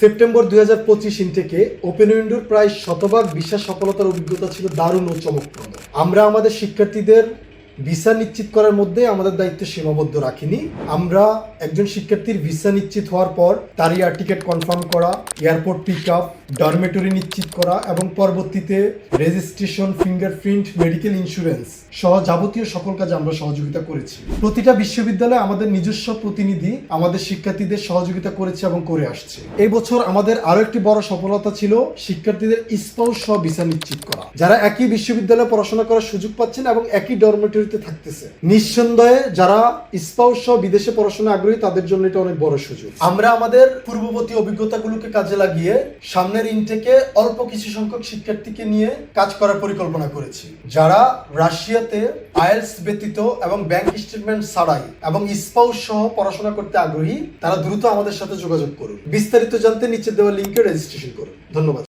September 2025 ইনটেকে open উইন্ডোর প্রায় শতভাগ ভিসা সফলতার অভিজ্ঞতা ছিল দারুণ ও চমকপ্রদ। আমরা আমাদের শিক্ষার্থীদের ভিসা নিশ্চিত করার মধ্যে আমাদের দায়িত্ব সীমাবদ্ধ রাখিনি। আমরা একজন শিক্ষার্থীর ভিসা নিশ্চিত হওয়ার পর তার এয়ার টিকিট কনফার্ম করা, এয়ারপোর্ট পিক আপ, ডরমেটরি নিশ্চিত করা এবং পরবর্তীতে রেজিস্ট্রেশন, ফিঙ্গারপ্রিন্ট, মেডিকেল ইন্স্যুরেন্স সহ যাবতীয় সকল কাজে আমরা সহযোগিতা করেছি। প্রতিটা বিশ্ববিদ্যালয়ে আমাদের নিজস্ব প্রতিনিধি আমাদের শিক্ষার্থীদের সহযোগিতা করেছে এবং করে আসছে। এই বছর আমাদের আরো একটি বড় সফলতা ছিল শিক্ষার্থীদের স্পাউস সহ ভিসা নিশ্চিত করা, যারা একই বিশ্ববিদ্যালয়ে পড়াশোনা করার সুযোগ পাচ্ছেন এবং একই ডরমেটরিতে থাকতেছে। নিঃসন্দেহে যারা স্পাউস সহ বিদেশে পড়াশোনা আগ্রহী তাদের জন্য এটা অনেক বড় সুযোগ। আমরা আমাদের পূর্ববর্তী অভিজ্ঞতাগুলোকে কাজে লাগিয়ে সামনের ইনটেকে অল্প কিছু সংখ্যক শিক্ষার্থীকে নিয়ে কাজ করার পরিকল্পনা করেছি, যারা রাশিয়াতে আইএলটিএস ব্যতীত এবং ব্যাংক স্টেটমেন্ট ছাড়াই এবং স্পাউস সহ পড়াশোনা করতে আগ্রহী। তারা দ্রুত আমাদের সাথে যোগাযোগ করুন। বিস্তারিত জানতে নিচে দেওয়া লিংকে রেজিস্ট্রেশন করুন। ধন্যবাদ।